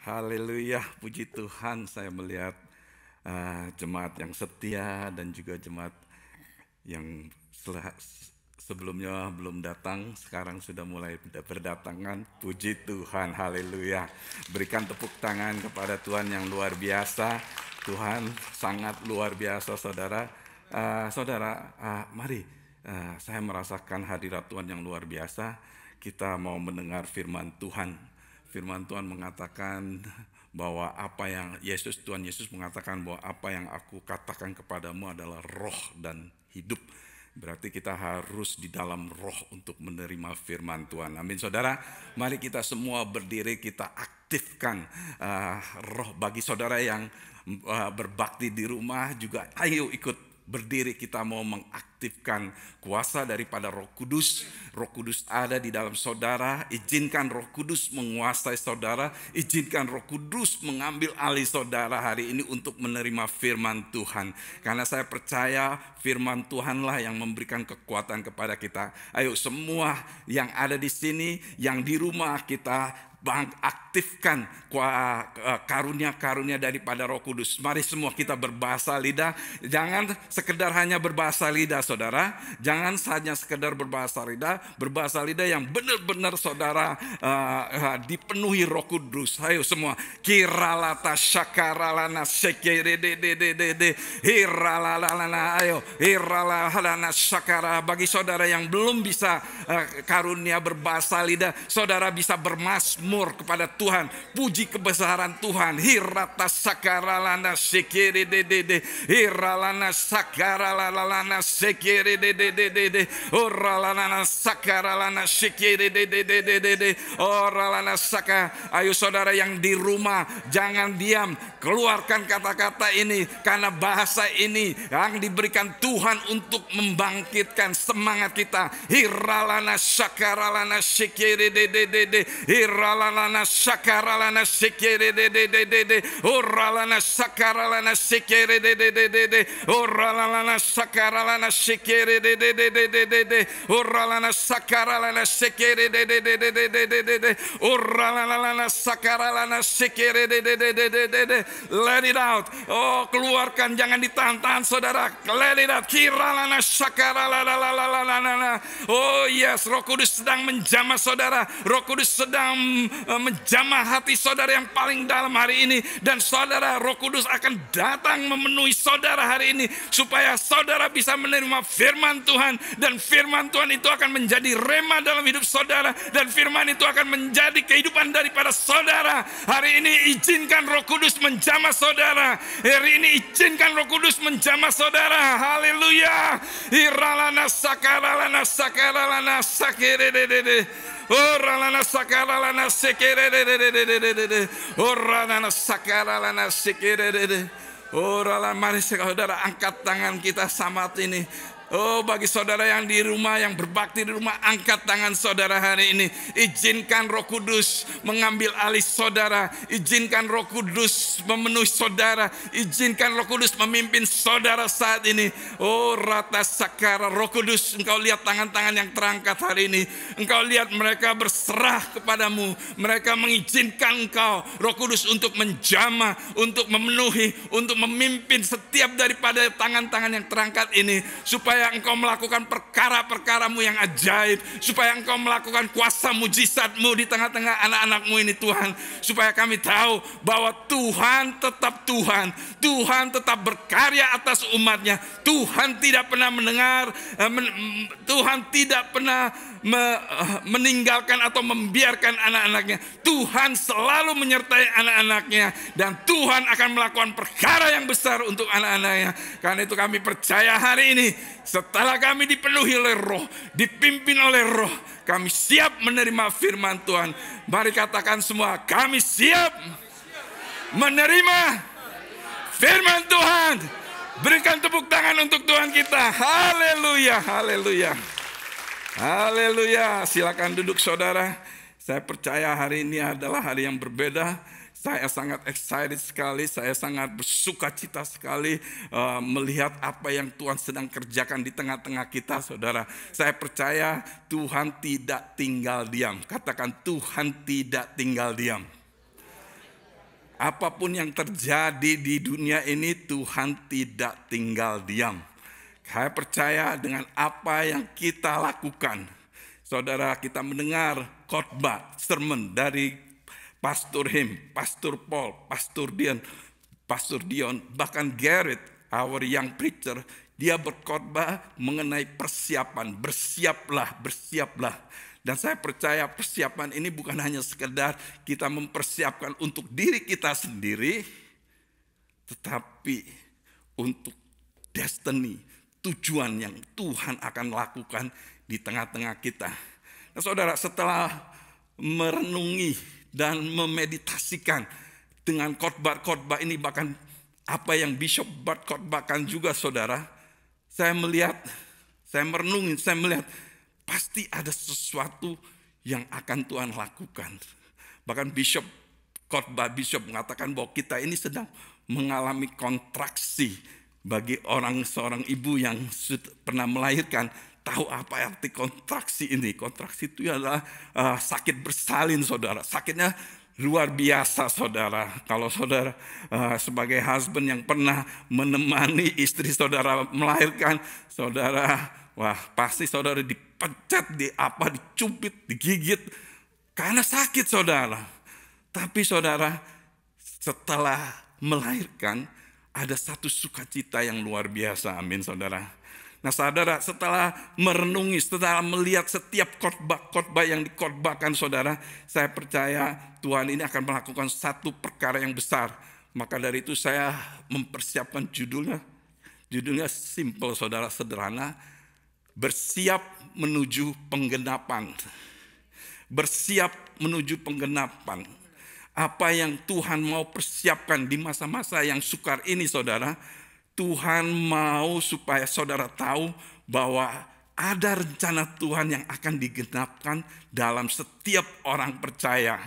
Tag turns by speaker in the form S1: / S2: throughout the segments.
S1: Haleluya, puji Tuhan, saya melihat jemaat yang setia dan juga jemaat yang sebelumnya belum datang, sekarang sudah mulai berdatangan. Puji Tuhan, haleluya. Berikan tepuk tangan kepada Tuhan yang luar biasa. Tuhan sangat luar biasa, saudara. Mari saya merasakan hadirat Tuhan yang luar biasa. Kita mau mendengar firman Tuhan. Firman Tuhan mengatakan bahwa Tuhan Yesus mengatakan bahwa apa yang aku katakan kepadamu adalah roh dan hidup. Berarti kita harus di dalam roh untuk menerima firman Tuhan. Amin, saudara. Mari kita semua berdiri, kita aktifkan roh. Bagi saudara yang berbakti di rumah juga, ayo ikut berdiri, kita mau mengaktifkan kuasa daripada Roh Kudus. Roh Kudus ada di dalam saudara. Izinkan Roh Kudus menguasai saudara. Izinkan Roh Kudus mengambil alih saudara hari ini untuk menerima firman Tuhan. Karena saya percaya firman Tuhanlah yang memberikan kekuatan kepada kita. Ayo semua yang ada di sini, yang di rumah, kita aktifkan karunia-karunia daripada Roh Kudus. Mari semua kita berbahasa lidah. Jangan sekedar hanya berbahasa lidah, saudara. Jangan hanya sekedar berbahasa lidah yang benar-benar saudara dipenuhi Roh Kudus. Ayo semua. Kiralata syakaralana sekeredededede hiralalana. Ayo hiralalana syakara. Bagi saudara yang belum bisa karunia berbahasa lidah, saudara bisa bermazmur kepada Tuhan, puji kebesaran Tuhan. Hirata sakaralana sekere dede, hiralana sakaralana sekere dede, oralana sakaralana sekere dede, oralana saka. Ayo saudara yang di rumah, jangan diam, keluarkan kata-kata ini, karena bahasa ini yang diberikan Tuhan untuk membangkitkan semangat kita. Hiralana sakaralana sekere dede, hiralana sakaralana sekere dede, oralana sakaralana sekere dede, oralana sakaralana sekere dede, oralana sakaralana sekere dede, oralana sakaralana sekere dede. Let it out. Oh, keluarkan, jangan ditahan-tahan saudara. Let it out. Kiralana sakaralana. Oh yes, Roh Kudus sedang menjamah saudara. Roh Kudus sedang menjamah hati saudara yang paling dalam hari ini. Dan saudara, Roh Kudus akan datang memenuhi saudara hari ini, supaya saudara bisa menerima firman Tuhan. Dan firman Tuhan itu akan menjadi rema dalam hidup saudara. Dan firman itu akan menjadi kehidupan daripada saudara. Hari ini izinkan Roh Kudus menjamah saudara. Hari ini izinkan Roh Kudus menjamah saudara. Haleluya. Iralana sakaralana sakaralana sakerede. Oralana sakaralana sekerede. Oralana sakaralana sekerede. Oralana, mari saudara angkat tangan kita saat ini. Oh, bagi saudara yang di rumah, yang berbakti di rumah, angkat tangan saudara hari ini. Izinkan Roh Kudus mengambil alih saudara. Izinkan Roh Kudus memenuhi saudara. Izinkan Roh Kudus memimpin saudara saat ini. Oh, rata sakara Roh Kudus, engkau lihat tangan-tangan yang terangkat hari ini. Engkau lihat mereka berserah kepadamu. Mereka mengizinkan engkau, Roh Kudus, untuk menjamah, untuk memenuhi, untuk memimpin setiap daripada tangan-tangan yang terangkat ini. Supaya engkau melakukan perkara-perkaramu yang ajaib, supaya engkau melakukan kuasa mujizatmu di tengah-tengah anak-anakmu ini Tuhan. Supaya kami tahu bahwa Tuhan tetap Tuhan. Tuhan tetap berkarya atas umatnya. Tuhan tidak pernah mendengar, Tuhan tidak pernah meninggalkan atau membiarkan anak-anaknya. Tuhan selalu menyertai anak-anaknya, dan Tuhan akan melakukan perkara yang besar untuk anak-anaknya. Karena itu kami percaya hari ini, setelah kami dipenuhi oleh Roh, dipimpin oleh Roh, kami siap menerima firman Tuhan. Mari katakan semua, kami siap menerima firman Tuhan. Berikan tepuk tangan untuk Tuhan kita. Haleluya, haleluya. Haleluya. Silakan duduk saudara. Saya percaya hari ini adalah hari yang berbeda. Saya sangat excited sekali, saya sangat bersuka cita sekali melihat apa yang Tuhan sedang kerjakan di tengah-tengah kita, saudara. Saya percaya Tuhan tidak tinggal diam. Katakan, Tuhan tidak tinggal diam. apapun yang terjadi di dunia ini, Tuhan tidak tinggal diam. Saya percaya dengan apa yang kita lakukan. Saudara, kita mendengar khotbah, sermon dari Pastor Him, Pastor Paul, Pastor Dion, bahkan Garrett, our young preacher, dia berkhotbah mengenai persiapan. Bersiaplah, bersiaplah. Dan saya percaya persiapan ini bukan hanya sekedar kita mempersiapkan untuk diri kita sendiri, tetapi untuk destiny, tujuan yang Tuhan akan lakukan di tengah-tengah kita. Nah, saudara, setelah merenungi dan memeditasikan dengan khotbah-khotbah ini, bahkan apa yang Bishop Bart khotbahkan juga, saudara, saya merenungi, saya melihat pasti ada sesuatu yang akan Tuhan lakukan. Bahkan Bishop mengatakan bahwa kita ini sedang mengalami kontraksi. Bagi seorang ibu yang pernah melahirkan, tahu apa arti kontraksi ini. Kontraksi itu adalah sakit bersalin, saudara. Sakitnya luar biasa, saudara. Kalau saudara sebagai husband yang pernah menemani istri saudara melahirkan, saudara, wah pasti saudara dipecat, dicubit, digigit karena sakit, saudara. Tapi saudara, setelah melahirkan ada satu sukacita yang luar biasa, amin saudara. Nah saudara, setelah merenungi, setelah melihat setiap khotbah yang dikhotbahkan, saudara, saya percaya Tuhan ini akan melakukan satu perkara yang besar. Maka dari itu saya mempersiapkan judulnya simple, saudara, sederhana. Bersiap menuju penggenapan. Bersiap menuju penggenapan. Apa yang Tuhan mau persiapkan di masa-masa yang sukar ini, saudara, Tuhan mau supaya saudara tahu bahwa ada rencana Tuhan yang akan digenapkan dalam setiap orang percaya.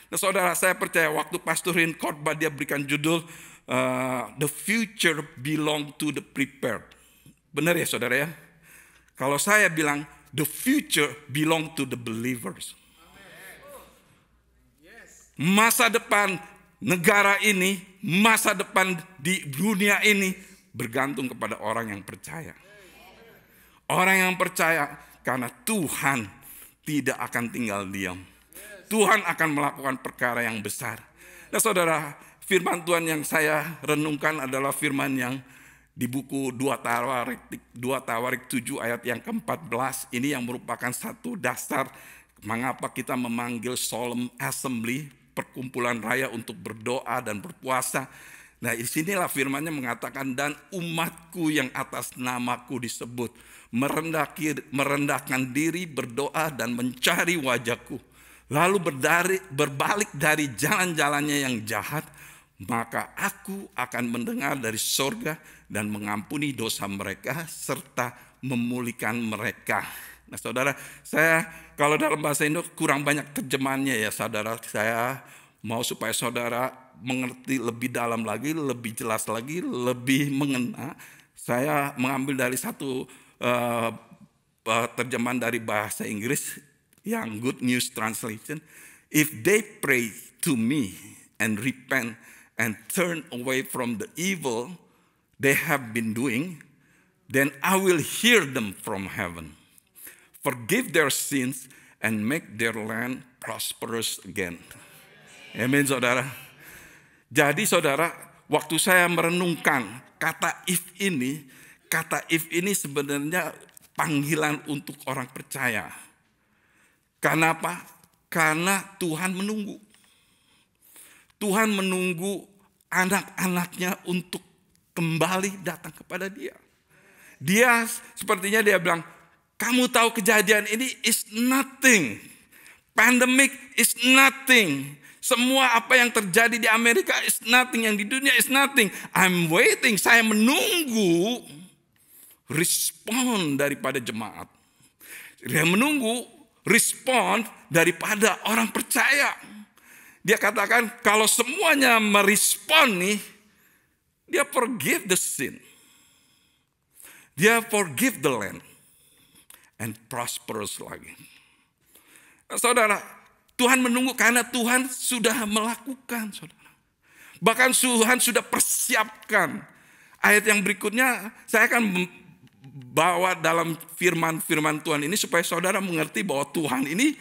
S1: Nah saudara, saya percaya waktu pastorin khotbah dia berikan judul The Future Belong to the Prepared. Benar ya saudara ya? Kalau saya bilang the future belong to the believers. Masa depan negara ini, masa depan di dunia ini bergantung kepada orang yang percaya. Orang yang percaya, karena Tuhan tidak akan tinggal diam. Tuhan akan melakukan perkara yang besar. Nah saudara, firman Tuhan yang saya renungkan adalah firman yang di buku 2 Tawarik 7 ayat yang ke-14. Ini yang merupakan satu dasar mengapa kita memanggil solemn assembly, perkumpulan raya untuk berdoa dan berpuasa. Nah, disinilah firman-Nya mengatakan, dan umatku yang atas namaku disebut merendahkan diri, berdoa dan mencari wajahku, lalu berbalik dari jalan-jalannya yang jahat, maka aku akan mendengar dari sorga dan mengampuni dosa mereka serta memulihkan mereka. Nah saudara, saya kalau dalam bahasa Indo kurang banyak terjemahannya ya saudara. Saya mau supaya saudara mengerti lebih dalam lagi, lebih jelas lagi, lebih mengena. Saya mengambil dari satu terjemahan dari bahasa Inggris yang Good News Translation. If they pray to me and repent and turn away from the evil they have been doing, then I will hear them from heaven, forgive their sins, and make their land prosperous again. Amin saudara. Jadi saudara, waktu saya merenungkan kata if ini sebenarnya panggilan untuk orang percaya. Karena apa? Karena Tuhan menunggu. Tuhan menunggu anak-anaknya untuk kembali datang kepada Dia. Dia sepertinya dia bilang, kamu tahu kejadian ini is nothing. Pandemic is nothing. Semua apa yang terjadi di Amerika is nothing. Yang di dunia is nothing. I'm waiting. Saya menunggu respon daripada jemaat. Dia menunggu respon daripada orang percaya. Dia katakan kalau semuanya merespon nih, dia forgive the sin. Dia forgive the land. And prosperous lagi. Saudara, Tuhan menunggu karena Tuhan sudah melakukan, saudara. Bahkan Tuhan sudah persiapkan. Ayat yang berikutnya saya akan bawa dalam firman Tuhan ini supaya saudara mengerti bahwa Tuhan ini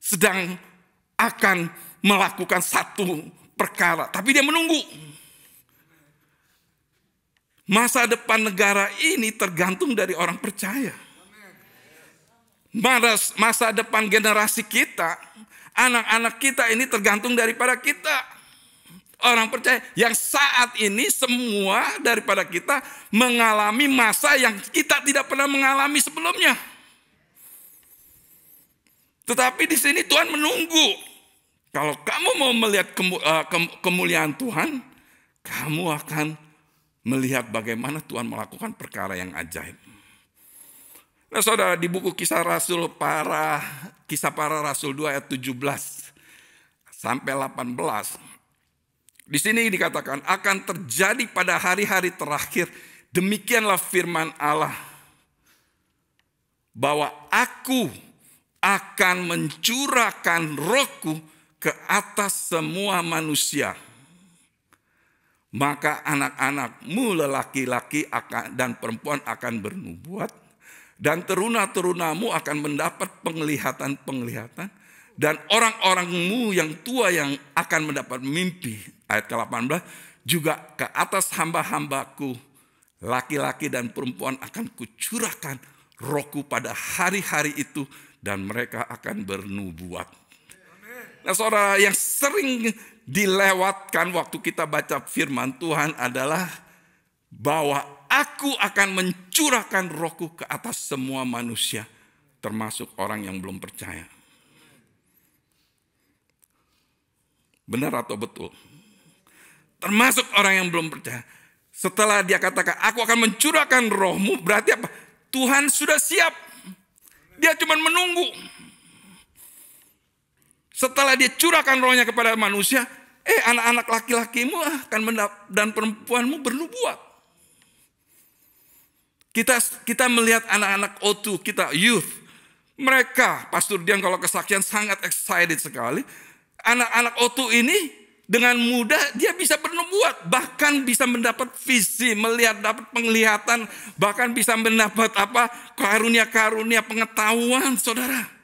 S1: sedang akan melakukan satu perkara. Tapi dia menunggu. Masa depan negara ini tergantung dari orang percaya. Masa depan generasi kita, anak-anak kita ini tergantung daripada kita. Orang percaya yang saat ini semua daripada kita mengalami masa yang kita tidak pernah mengalami sebelumnya. Tetapi di sini Tuhan menunggu. Kalau kamu mau melihat kemuliaan Tuhan, kamu akan melihat bagaimana Tuhan melakukan perkara yang ajaib. Nah saudara, di buku Kisah Para Rasul 2 ayat 17 sampai 18. Di sini dikatakan akan terjadi pada hari-hari terakhir. Demikianlah firman Allah. Bahwa aku akan mencurahkan rohku ke atas semua manusia. Maka anak-anakmu lelaki-laki dan perempuan akan bernubuat. Dan teruna-terunamu akan mendapat penglihatan-penglihatan. Dan orang-orangmu yang tua yang akan mendapat mimpi. Ayat ke-18. Juga ke atas hamba-hambaku. Laki-laki dan perempuan akan kucurahkan rohku pada hari-hari itu. Dan mereka akan bernubuat. Nah saudara, yang sering dilewatkan waktu kita baca firman Tuhan adalah bahwa aku akan mencurahkan rohku ke atas semua manusia. Termasuk orang yang belum percaya. Benar atau betul? Termasuk orang yang belum percaya. Setelah dia katakan, aku akan mencurahkan rohmu, berarti apa? Tuhan sudah siap. Dia cuma menunggu. Setelah dia curahkan rohnya kepada manusia, anak-anak laki-lakimu dan perempuanmu bernubuat. Kita melihat anak-anak O2, kita youth. Mereka, Pastor Dian kalau kesaksian sangat excited sekali. Anak-anak O2 ini dengan mudah dia bisa bernubuat. Bahkan bisa mendapat visi, dapat penglihatan. Bahkan bisa mendapat karunia-karunia pengetahuan, saudara.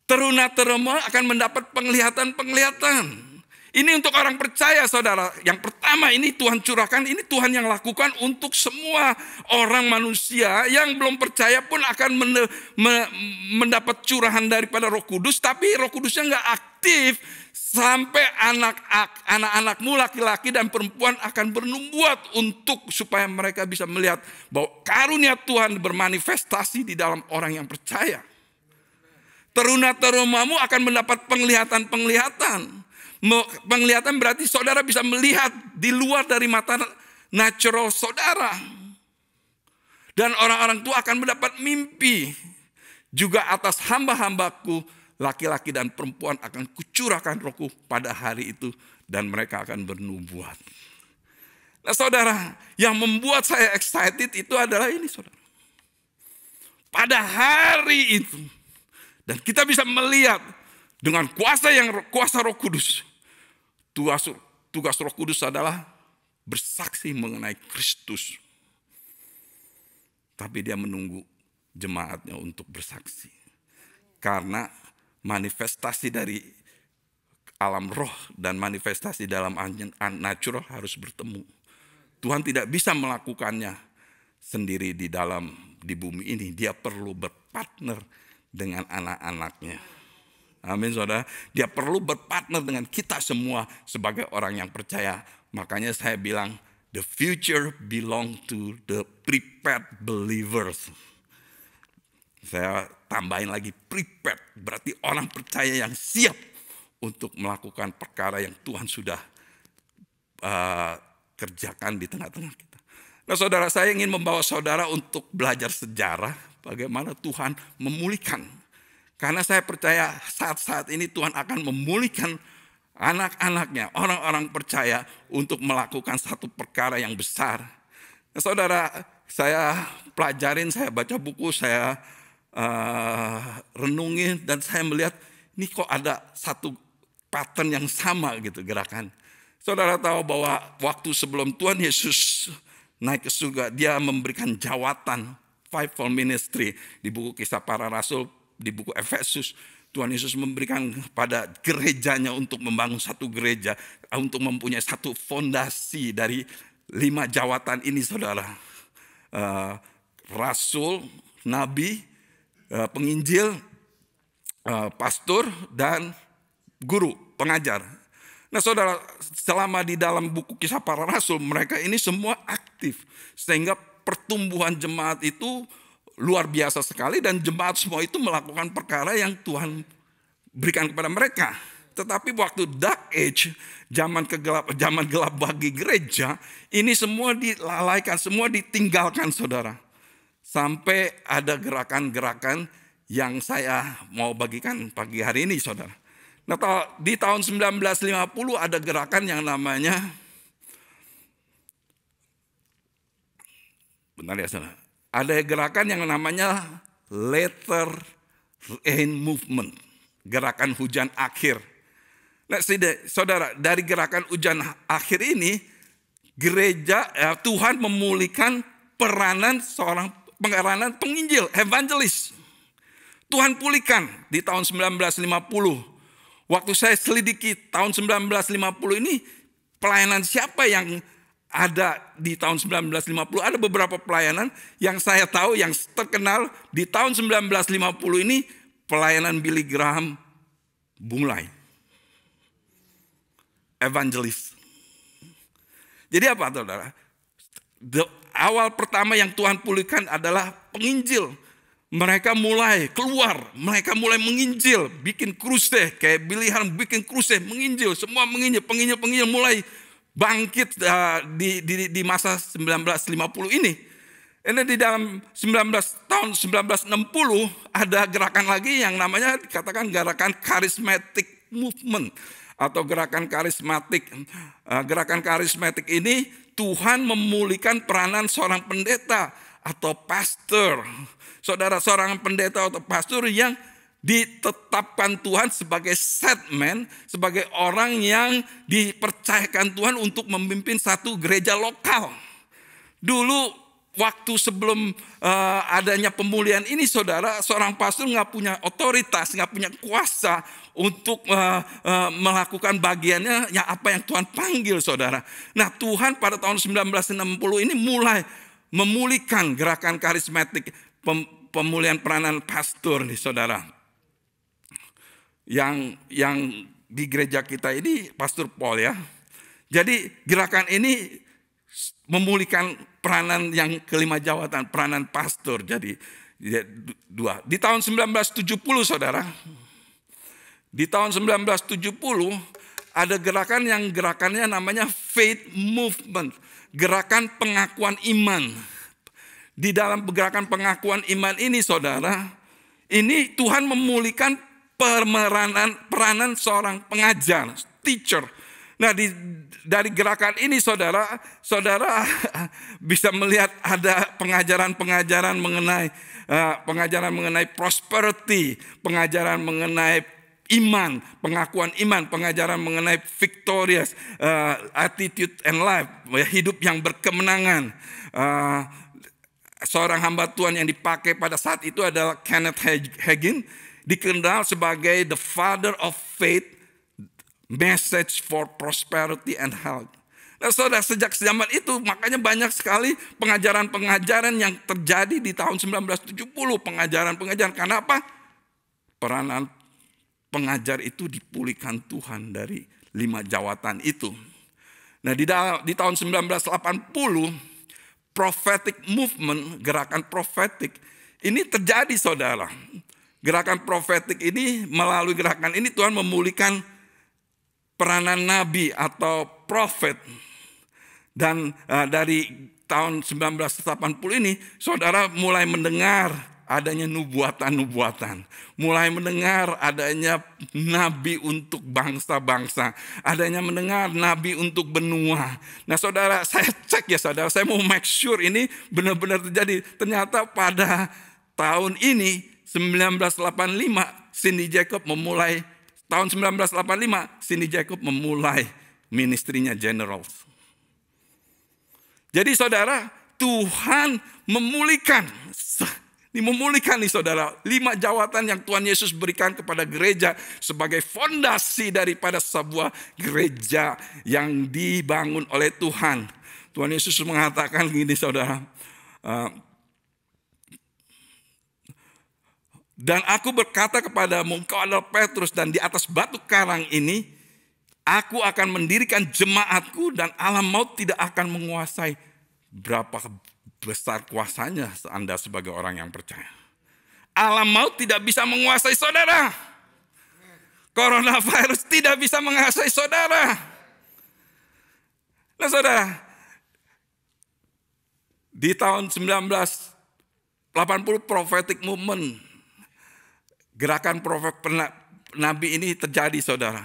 S1: Teruna-teruna akan mendapat penglihatan-penglihatan. Ini untuk orang percaya, saudara. Yang pertama ini Tuhan curahkan, ini Tuhan yang lakukan untuk semua orang manusia. Yang belum percaya pun akan mendapat curahan daripada Roh Kudus. Tapi Roh Kudusnya nggak aktif sampai anak-anakmu laki-laki dan perempuan akan bernubuat supaya mereka bisa melihat bahwa karunia Tuhan bermanifestasi di dalam orang yang percaya. Teruna-terunamu akan mendapat penglihatan-penglihatan. Penglihatan berarti saudara bisa melihat di luar dari mata natural saudara. Dan orang-orang tua akan mendapat mimpi. Juga atas hamba-hambaku, laki-laki dan perempuan akan kucurahkan rohku pada hari itu. Dan mereka akan bernubuat. Nah saudara, yang membuat saya excited itu adalah ini saudara. Pada hari itu. Dan kita bisa melihat dengan kuasa Roh Kudus. Tugas Roh Kudus adalah bersaksi mengenai Kristus. Tapi dia menunggu jemaatnya untuk bersaksi. Karena manifestasi dari alam roh dan manifestasi dalam natural harus bertemu. Tuhan tidak bisa melakukannya sendiri di bumi ini. Dia perlu berpartner dengan anak-anaknya. Amin saudara. Dia perlu berpartner dengan kita semua sebagai orang yang percaya. Makanya saya bilang the future belong to the prepared believers. Saya tambahin lagi prepared. Berarti orang percaya yang siap untuk melakukan perkara yang Tuhan sudah kerjakan di tengah-tengah kita. Nah saudara, saya ingin membawa saudara untuk belajar sejarah. Bagaimana Tuhan memulihkan. Karena saya percaya saat-saat ini Tuhan akan memulihkan anak-anaknya, orang-orang percaya untuk melakukan satu perkara yang besar. Nah, saudara, saya pelajarin, saya baca buku, saya renungin, dan saya melihat ini kok ada satu pattern yang sama gitu gerakan. Saudara tahu bahwa waktu sebelum Tuhan Yesus naik ke surga, dia memberikan jawatan fivefold ministry di buku Kisah Para Rasul, di buku Efesus. Tuhan Yesus memberikan pada gerejanya untuk membangun satu gereja, untuk mempunyai satu fondasi dari 5 jawatan ini, saudara. Rasul, nabi, penginjil, pastor, dan guru, pengajar. Nah saudara, selama di dalam buku Kisah Para Rasul, mereka ini semua aktif. Sehingga pertumbuhan jemaat itu luar biasa sekali, dan jemaat semua itu melakukan perkara yang Tuhan berikan kepada mereka. Tetapi waktu dark age, zaman gelap bagi gereja, ini semua dilalaikan, semua ditinggalkan, saudara. Sampai ada gerakan-gerakan yang saya mau bagikan pagi hari ini, saudara. Nah, di tahun 1950 ada gerakan yang namanya, benar ya saudara, ada gerakan yang namanya Latter Rain Movement, gerakan hujan akhir. Nah, saudara, dari gerakan hujan akhir ini, gereja, Tuhan memulihkan peranan penginjil, evangelis. Tuhan pulihkan di tahun 1950. Waktu saya selidiki tahun 1950 ini, pelayanan siapa yang ada di tahun 1950? Ada beberapa pelayanan yang saya tahu yang terkenal di tahun 1950 ini, pelayanan Billy Graham mulai. Evangelis. Jadi apa, saudara? Awal pertama yang Tuhan pulihkan adalah penginjil. Mereka mulai keluar, mereka mulai menginjil, bikin krusade, kayak Billy Graham bikin krusade, menginjil, semua menginjil, penginjil mulai bangkit di masa 1950 ini. Ini di dalam tahun 1960 ada gerakan lagi yang namanya dikatakan gerakan charismatic movement atau gerakan karismatik. Gerakan karismatik ini Tuhan memulihkan peranan seorang pendeta atau pastor. Saudara, seorang pendeta atau pastor yang ditetapkan Tuhan sebagai set man, sebagai orang yang dipercayakan Tuhan untuk memimpin satu gereja lokal. Dulu waktu sebelum adanya pemulihan ini, saudara, seorang pastor nggak punya otoritas, nggak punya kuasa untuk melakukan bagiannya yang apa yang Tuhan panggil, saudara. Nah, Tuhan pada tahun 1960 ini mulai memulihkan gerakan karismatik, pemulihan peranan pastor nih, saudara. Yang di gereja kita ini Pastor Paul ya. Jadi gerakan ini memulihkan peranan yang kelima jawatan, peranan pastor. Jadi dua. Di tahun 1970, saudara. Di tahun 1970 ada gerakan yang gerakannya namanya faith movement, gerakan pengakuan iman. Di dalam gerakan pengakuan iman ini, saudara, ini Tuhan memulihkan peranan seorang pengajar, teacher. Nah, dari gerakan ini, saudara bisa melihat ada pengajaran mengenai prosperity, pengajaran mengenai iman, pengakuan iman, pengajaran mengenai victorious, attitude and life, hidup yang berkemenangan. Seorang hamba Tuhan yang dipakai pada saat itu adalah Kenneth Hagin, dikenal sebagai the father of faith, message for prosperity and health. Nah, saudara, sejak zaman itu makanya banyak sekali pengajaran-pengajaran yang terjadi di tahun 1970, pengajaran-pengajaran. Karena apa? Peranan pengajar itu dipulihkan Tuhan dari 5 jawatan itu. Nah, di tahun 1980 prophetic movement, gerakan profetik ini terjadi, saudara. Gerakan profetik ini, melalui gerakan ini Tuhan memulihkan peranan nabi atau prophet. Dan dari tahun 1980 ini, saudara mulai mendengar adanya nubuatan-nubuatan. Mulai mendengar adanya nabi untuk bangsa-bangsa. Adanya mendengar nabi untuk benua. Nah, saudara, saya cek ya, saudara. Saya mau make sure ini benar-benar terjadi. Ternyata pada tahun ini, 1985, Cindy Jacob memulai tahun 1985, Cindy Jacob memulai ministrinya General. Jadi saudara, Tuhan memulihkan. Ini memulihkan nih saudara. 5 jawatan yang Tuhan Yesus berikan kepada gereja sebagai fondasi daripada sebuah gereja yang dibangun oleh Tuhan. Tuhan Yesus mengatakan gini saudara. Dan aku berkata kepadamu, engkau adalah Petrus, dan di atas batu karang ini aku akan mendirikan jemaatku, dan alam maut tidak akan menguasai. Berapa besar kuasanya Anda sebagai orang yang percaya. Alam maut tidak bisa menguasai saudara. Coronavirus tidak bisa menguasai saudara. Nah saudara, di tahun 1980 prophetic movement, gerakan profet nabi ini terjadi saudara.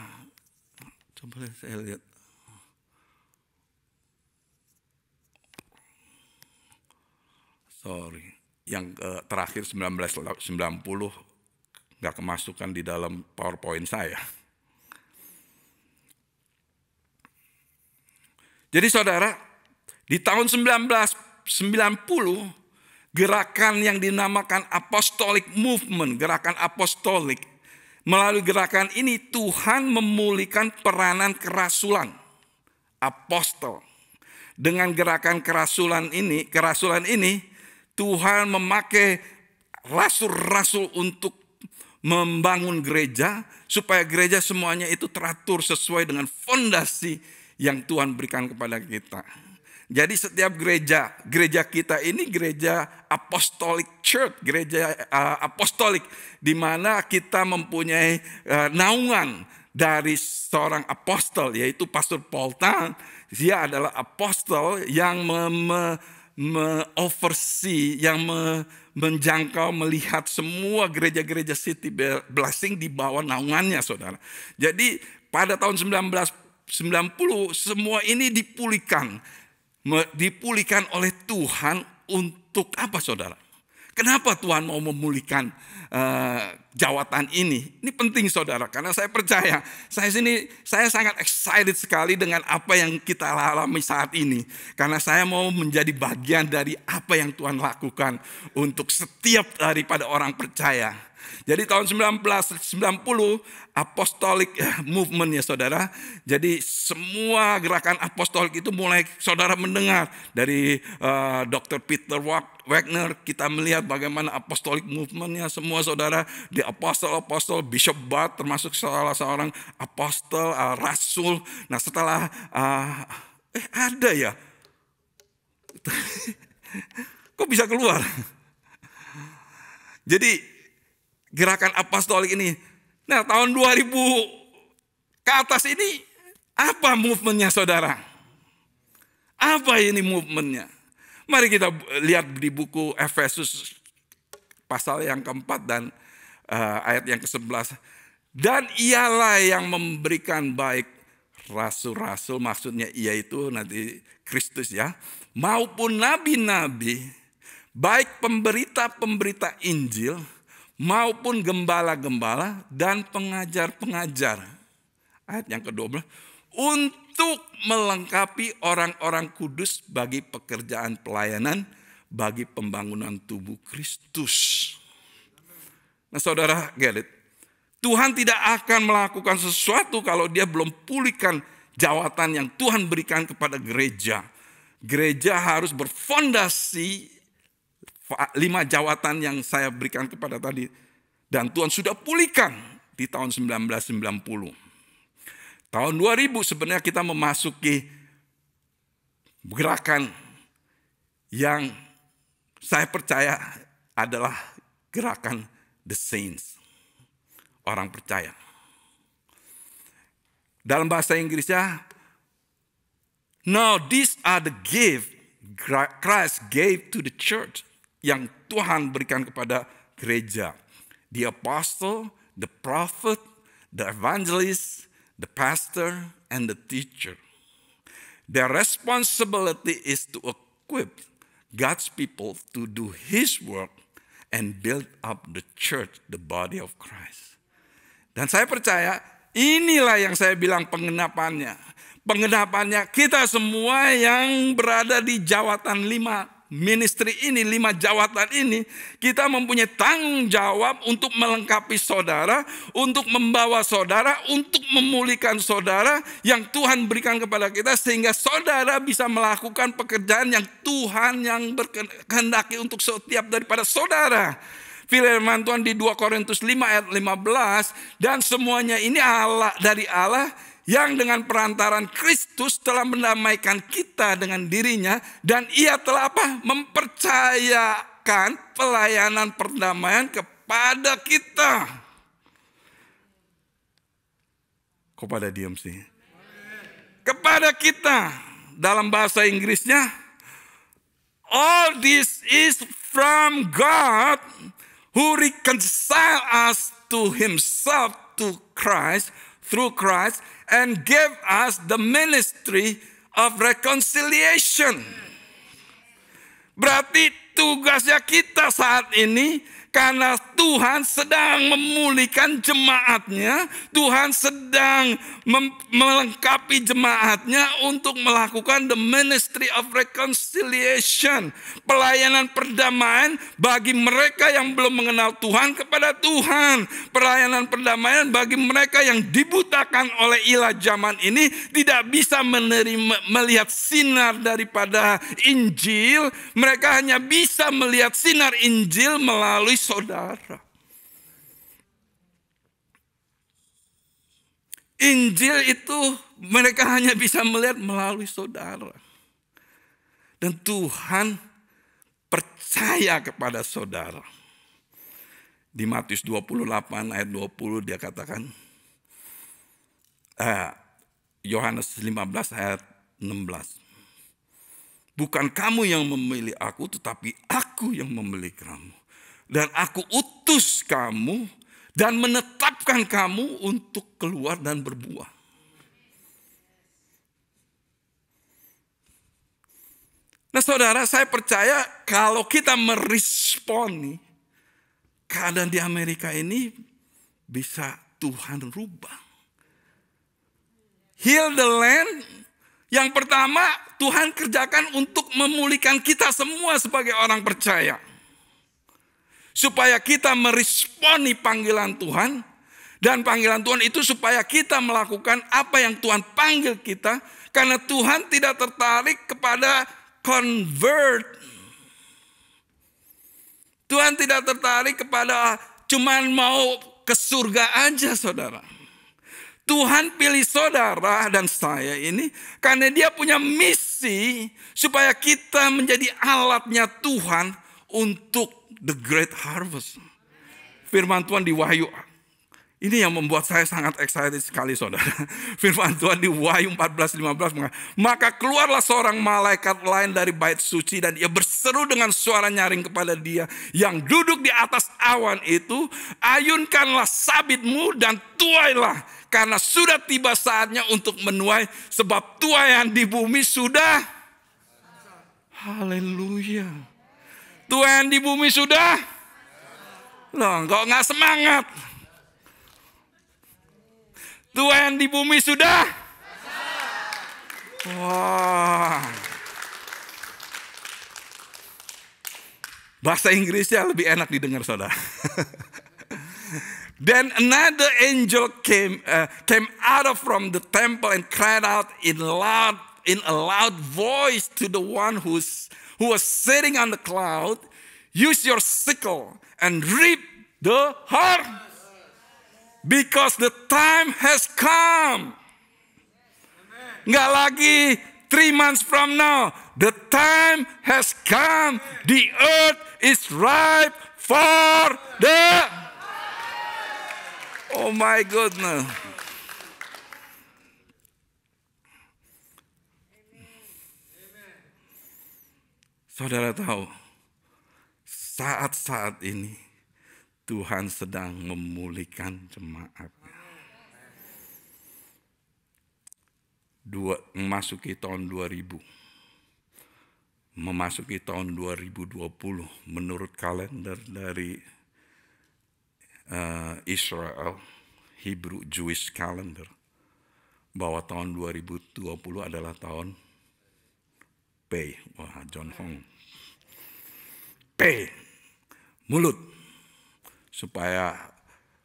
S1: Coba saya lihat. Sorry, yang terakhir 1990 nggak kemasukan di dalam PowerPoint saya. Jadi saudara, di tahun 1990 gerakan yang dinamakan apostolic movement, gerakan apostolik. Melalui gerakan ini Tuhan memulihkan peranan kerasulan, apostol. Dengan gerakan kerasulan ini Tuhan memakai rasul-rasul untuk membangun gereja, supaya gereja semuanya itu teratur sesuai dengan fondasi yang Tuhan berikan kepada kita. Jadi setiap gereja kita ini gereja apostolic church, gereja apostolik, di mana kita mempunyai naungan dari seorang apostol, yaitu Pastor Paul Tang. Dia adalah apostol yang oversee, yang menjangkau, melihat semua gereja-gereja City Blessing di bawah naungannya saudara. Jadi pada tahun 1990 semua ini dipulihkan oleh Tuhan untuk apa saudara? Kenapa Tuhan mau memulihkan jawatan ini? Ini penting saudara, karena saya percaya, saya sangat excited sekali dengan apa yang kita alami saat ini. Karena saya mau menjadi bagian dari apa yang Tuhan lakukan untuk setiap daripada orang percaya. Jadi tahun 1990 apostolic movement ya saudara. Jadi semua gerakan apostolik itu mulai saudara mendengar dari Dr. Peter Wagner. Kita melihat bagaimana apostolic movementnya semua saudara. Di apostol, Bishop Budd termasuk salah seorang apostol, rasul. Nah setelah ada ya. Kok bisa keluar? Jadi gerakan apostolik ini. Nah tahun 2000 ke atas ini apa movementnya saudara? Apa ini movementnya? Mari kita lihat di buku Efesus pasal yang keempat dan ayat yang ke-11. Dan ialah yang memberikan baik rasul-rasul, maksudnya yaitu nanti Kristus ya, maupun nabi-nabi, baik pemberita-pemberita Injil, maupun gembala-gembala dan pengajar-pengajar. Ayat yang ke-12. Untuk melengkapi orang-orang kudus bagi pekerjaan pelayanan, bagi pembangunan tubuh Kristus. Nah saudara, get it? Tuhan tidak akan melakukan sesuatu kalau dia belum pulihkan jawatan yang Tuhan berikan kepada gereja. Gereja harus berfondasi 5 jawatan yang saya berikan kepada tadi. Dan Tuhan sudah pulihkan di tahun 1990. Tahun 2000 sebenarnya kita memasuki gerakan yang saya percaya adalah gerakan the saints. Orang percaya. Dalam bahasa Inggrisnya, now these are the gift Christ gave to the church. Yang Tuhan berikan kepada gereja. The apostle, the prophet, the evangelist, the pastor, and the teacher. Their responsibility is to equip God's people to do His work and build up the church, the body of Christ. Dan saya percaya Inilah yang saya bilang penggenapannya. Penggenapannya kita semua yang berada di jawatan 5 ministry ini, 5 jawatan ini, kita mempunyai tanggung jawab untuk melengkapi saudara, untuk membawa saudara, untuk memulihkan saudara yang Tuhan berikan kepada kita, sehingga saudara bisa melakukan pekerjaan yang Tuhan yang berkehendaki untuk setiap daripada saudara. Firman Tuhan di 2 Korintus 5 ayat 15, dan semuanya ini dari Allah yang dengan perantaran Kristus telah mendamaikan kita dengan dirinya, dan ia telah mempercayakan pelayanan perdamaian kepada kita. Kok pada diam sih? Kepada kita. Dalam bahasa Inggrisnya, all this is from God who reconciled us to himself to Christ, through Christ, and gave us the ministry of reconciliation. Berarti tugasnya kita saat ini, karena Tuhan sedang memulihkan jemaatnya, Tuhan sedang melengkapi jemaatnya untuk melakukan the ministry of reconciliation, pelayanan perdamaian bagi mereka yang belum mengenal Tuhan kepada Tuhan, pelayanan perdamaian bagi mereka yang dibutakan oleh ilah zaman ini, tidak bisa melihat sinar daripada Injil. Mereka hanya bisa melihat sinar Injil melalui saudara. Injil itu mereka hanya bisa melihat melalui saudara. Dan Tuhan percaya kepada saudara. Di Matius 28 ayat 20 dia katakan, Yohanes 15 ayat 16. Bukan kamu yang memilih aku, tetapi aku yang memilih kamu. Dan aku utus kamu dan menetapkan kamu untuk keluar dan berbuah. Nah saudara, saya percaya kalau kita meresponi keadaan di Amerika ini, bisa Tuhan rubah. Heal the land, yang pertama Tuhan kerjakan untuk memulihkan kita semua sebagai orang percaya. Supaya kita meresponi panggilan Tuhan. Dan panggilan Tuhan itu supaya kita melakukan apa yang Tuhan panggil kita. Karena Tuhan tidak tertarik kepada convert. Tuhan tidak tertarik kepada cuman mau ke surga aja saudara. Tuhan pilih saudara dan saya ini karena dia punya misi supaya kita menjadi alatnya Tuhan untuk the great harvest. Firman Tuhan di Wahyu. Ini yang membuat saya sangat excited sekali saudara. Firman Tuhan di Wahyu 14:15 mengatakan, maka keluarlah seorang malaikat lain dari bait suci dan ia berseru dengan suara nyaring kepada dia yang duduk di atas awan itu, ayunkanlah sabitmu dan tuailah, karena sudah tiba saatnya untuk menuai, sebab tuaian di bumi sudah. Haleluya. Tuhan di bumi sudah. Loh, kok nggak semangat? Tuhan di bumi sudah. Wah. Bahasa Inggrisnya lebih enak didengar saudara. Then another angel came out from the temple and cried out in a loud voice to the one who was sitting on the cloud, use your sickle and reap the harvest, because the time has come. Nggak lagi 3 months from now. The time has come. The earth is ripe for the... Oh my goodness. Saudara tahu, saat-saat ini Tuhan sedang memulihkan jemaatnya. Memasuki tahun 2000. Memasuki tahun 2020 menurut kalender dari Israel, Hebrew Jewish calendar bahwa tahun 2020 adalah tahun P. Wah, John Hong. P. Mulut. Supaya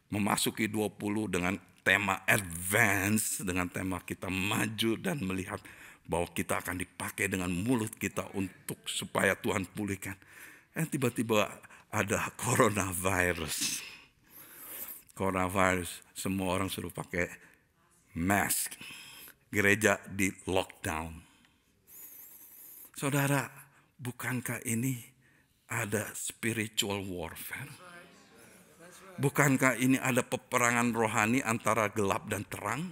S1: memasuki 20 dengan tema advance, dengan tema kita maju dan melihat bahwa kita akan dipakai dengan mulut kita untuk supaya Tuhan pulihkan. Dan tiba-tiba ada coronavirus. Coronavirus, semua orang suruh pakai mask. Gereja di lockdown. Saudara, bukankah ini ada spiritual warfare? Bukankah ini ada peperangan rohani antara gelap dan terang?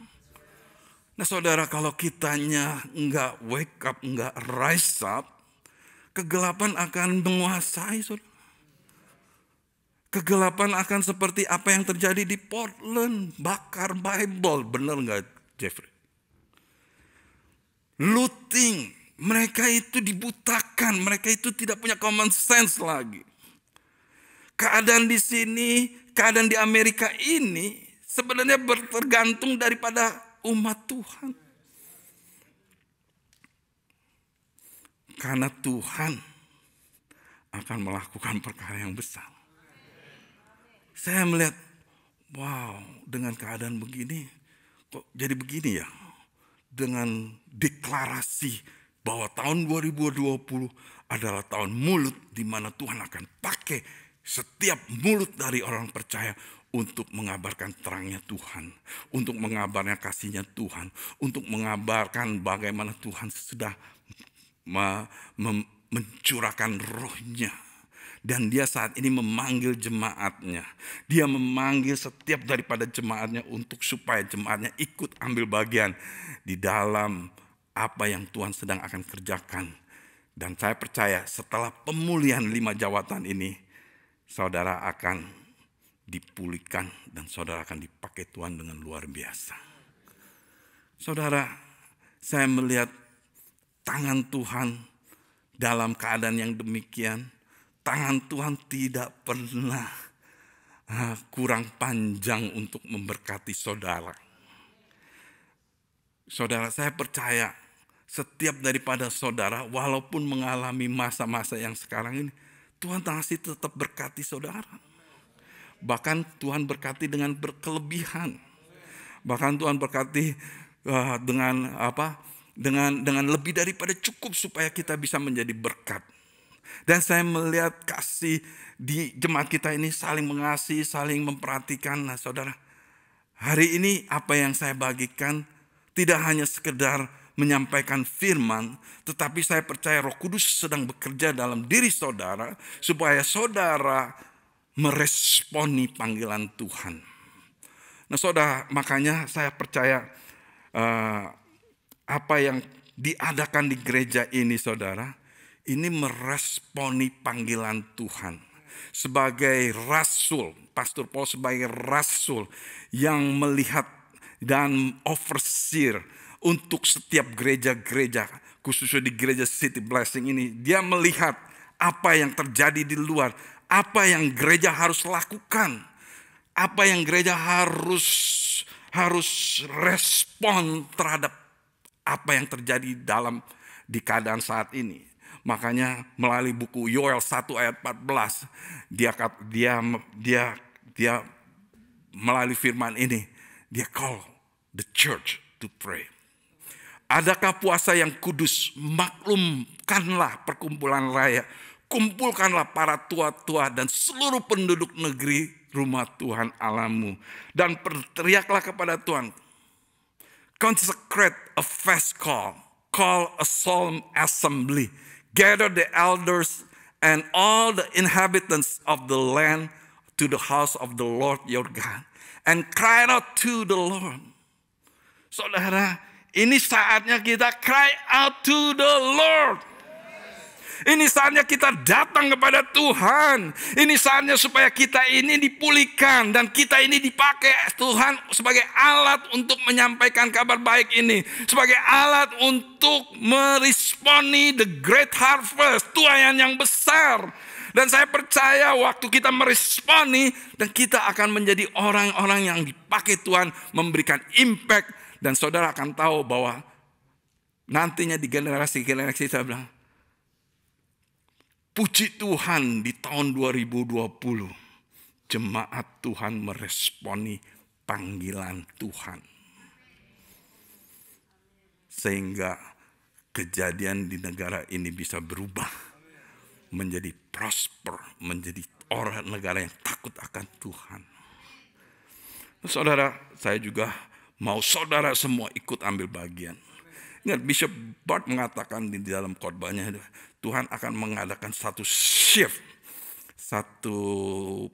S1: Nah saudara, kalau kitanya enggak wake up, enggak rise up, kegelapan akan menguasai, saudara. Kegelapan akan seperti apa yang terjadi di Portland, bakar Bible, benar nggak Jeffrey? Looting, mereka itu dibutakan, mereka itu tidak punya common sense lagi. Keadaan di sini, keadaan di Amerika ini sebenarnya bertergantung daripada umat Tuhan. Karena Tuhan akan melakukan perkara yang besar. Saya melihat, wow, dengan keadaan begini, kok jadi begini ya? Dengan deklarasi bahwa tahun 2020 adalah tahun mulut di mana Tuhan akan pakai setiap mulut dari orang percaya untuk mengabarkan terangnya Tuhan, untuk mengabarkan kasihnya Tuhan, untuk mengabarkan bagaimana Tuhan sudah mencurahkan rohnya. Dan dia saat ini memanggil jemaatnya. Dia memanggil setiap daripada jemaatnya untuk supaya jemaatnya ikut ambil bagian di dalam apa yang Tuhan sedang akan kerjakan. Dan saya percaya setelah pemulihan 5 jawatan ini, saudara akan dipulihkan dan saudara akan dipakai Tuhan dengan luar biasa. Saudara, saya melihat tangan Tuhan dalam keadaan yang demikian. Tangan Tuhan tidak pernah kurang panjang untuk memberkati saudara. Saudara, saya percaya setiap daripada saudara walaupun mengalami masa-masa yang sekarang ini, Tuhan masih tetap berkati saudara. Bahkan Tuhan berkati dengan berkelebihan. Bahkan Tuhan berkati dengan lebih daripada cukup supaya kita bisa menjadi berkat. Dan saya melihat kasih di jemaat kita ini saling mengasihi, saling memperhatikan. Nah saudara, hari ini apa yang saya bagikan tidak hanya sekedar menyampaikan firman, tetapi saya percaya Roh Kudus sedang bekerja dalam diri saudara supaya saudara meresponi panggilan Tuhan. Nah saudara, makanya saya percaya apa yang diadakan di gereja ini saudara, ini meresponi panggilan Tuhan. Sebagai rasul, Pastor Paul sebagai rasul yang melihat dan overseer untuk setiap gereja-gereja, khususnya di gereja City Blessing ini. Dia melihat apa yang terjadi di luar, apa yang gereja harus lakukan, apa yang gereja harus respon terhadap apa yang terjadi di keadaan saat ini. Makanya melalui buku Yoel 1 ayat 14, dia melalui firman ini, dia call the church to pray. Adakah puasa yang kudus? Maklumkanlah perkumpulan raya. Kumpulkanlah para tua-tua dan seluruh penduduk negeri rumah Tuhan Allahmu. Dan berteriaklah kepada Tuhan. Consecrate a fast call. Call a solemn assembly. Gather the elders and all the inhabitants of the land to the house of the Lord your God. And cry out to the Lord. Saudara, ini saatnya kita cry out to the Lord. Ini saatnya kita datang kepada Tuhan. Ini saatnya supaya kita ini dipulihkan. Dan kita ini dipakai Tuhan sebagai alat untuk menyampaikan kabar baik ini. Sebagai alat untuk meresponi the great harvest. Tuaian yang besar. Dan saya percaya waktu kita meresponi, dan kita akan menjadi orang-orang yang dipakai Tuhan memberikan impact. Dan saudara akan tahu bahwa nantinya di generasi-generasi saya bilang, puji Tuhan di tahun 2020, jemaat Tuhan meresponi panggilan Tuhan. Sehingga kejadian di negara ini bisa berubah menjadi prosper, menjadi orang negara yang takut akan Tuhan. Saudara, saya juga mau saudara semua ikut ambil bagian. Ingat, Bishop Bart mengatakan di dalam khotbahnya, Tuhan akan mengadakan satu shift, satu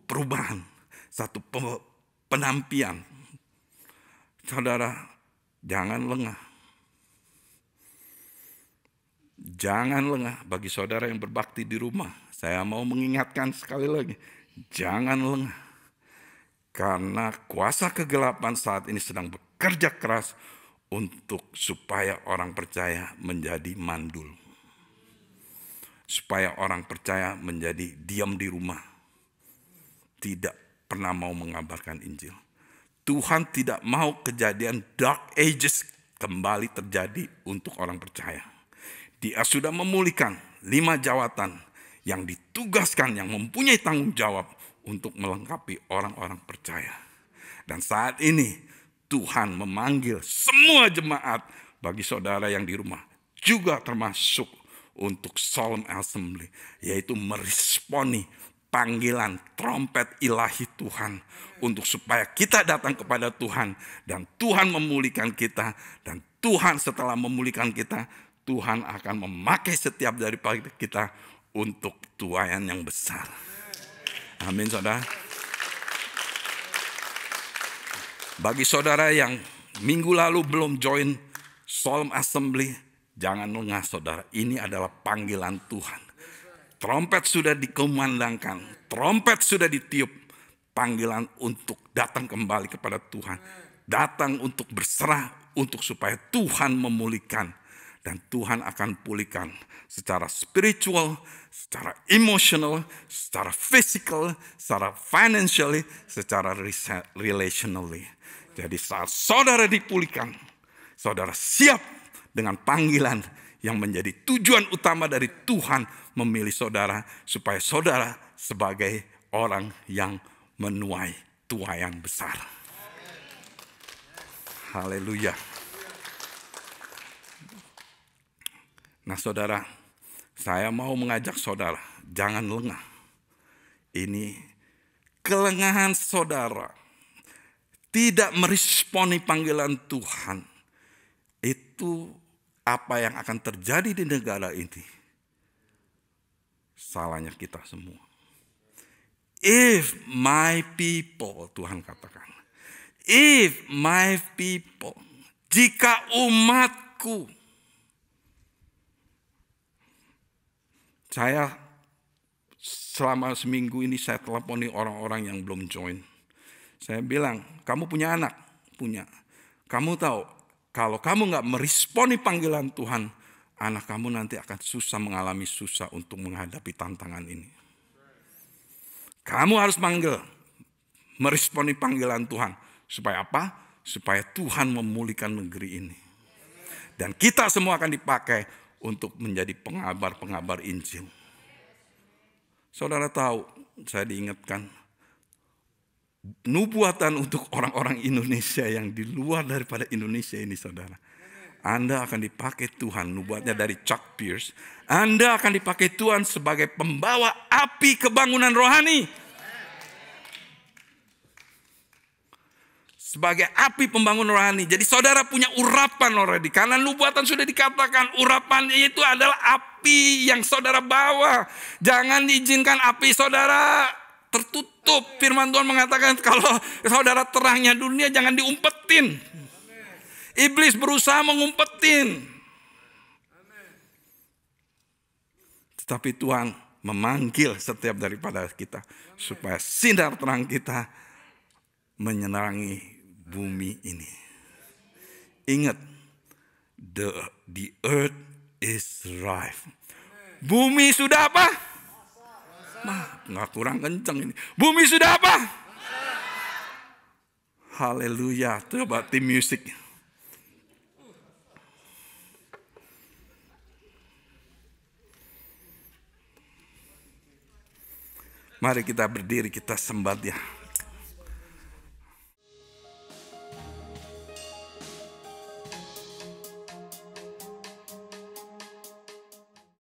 S1: perubahan, satu penampian. Saudara, jangan lengah. Jangan lengah. Bagi saudara yang berbakti di rumah, saya mau mengingatkan sekali lagi, jangan lengah. Karena kuasa kegelapan saat ini sedang bekerja keras untuk supaya orang percaya menjadi mandul. Supaya orang percaya menjadi diam di rumah. Tidak pernah mau mengabarkan Injil. Tuhan tidak mau kejadian dark ages kembali terjadi untuk orang percaya. Dia sudah memulihkan 5 jawatan yang ditugaskan, yang mempunyai tanggung jawab untuk melengkapi orang-orang percaya. Dan saat ini Tuhan memanggil semua jemaat, bagi saudara yang di rumah juga termasuk untuk solemn assembly, yaitu meresponi panggilan trompet ilahi Tuhan untuk supaya kita datang kepada Tuhan dan Tuhan memulihkan kita. Dan Tuhan setelah memulihkan kita, Tuhan akan memakai setiap daripada kita untuk tuaian yang besar. Amin, saudara. Bagi saudara yang minggu lalu belum join Solemn Assembly, jangan lengah saudara. Ini adalah panggilan Tuhan. Trompet sudah dikumandangkan, trompet sudah ditiup. Panggilan untuk datang kembali kepada Tuhan. Datang untuk berserah, untuk supaya Tuhan memulihkan. Dan Tuhan akan pulihkan secara spiritual, secara emotional, secara physical, secara financially, secara relationally. Jadi saat saudara dipulihkan, saudara siap dengan panggilan yang menjadi tujuan utama dari Tuhan memilih saudara, supaya saudara sebagai orang yang menuai tuaian besar. Haleluya. Nah saudara, saya mau mengajak saudara, jangan lengah. Ini kelengahan saudara, tidak meresponi panggilan Tuhan, itu apa yang akan terjadi di negara ini. Salahnya kita semua. If my people, Tuhan katakan, if my people, jika umatku. Saya selama seminggu ini saya teleponi orang-orang yang belum join. Saya bilang, kamu punya anak? Punya. Kamu tahu, kalau kamu gak meresponi panggilan Tuhan, anak kamu nanti akan mengalami susah untuk menghadapi tantangan ini. Kamu harus meresponi panggilan Tuhan. Supaya apa? Supaya Tuhan memulihkan negeri ini. Dan kita semua akan dipakai untuk menjadi pengabar-pengabar Injil. Saudara tahu, saya diingatkan, nubuatan untuk orang-orang Indonesia yang di luar daripada Indonesia ini, saudara. Anda akan dipakai Tuhan, nubuatnya dari Chuck Pierce. Anda akan dipakai Tuhan sebagai pembawa api kebangunan rohani. Sebagai api pembangun rohani. Jadi saudara punya urapan already. Karena nubuatan sudah dikatakan urapannya itu adalah api yang saudara bawa. Jangan diizinkan api saudara tertutup. Firman Tuhan mengatakan kalau saudara terangnya dunia jangan diumpetin. Iblis berusaha mengumpetin. Tetapi Tuhan memanggil setiap daripada kita. Supaya sinar terang kita menerangi bumi ini. Ingat, the earth is ripe. Bumi sudah apa? Nggak kurang kenceng ini. Bumi sudah apa? Haleluya. Coba tim musik. Mari kita berdiri, kita sembah Dia.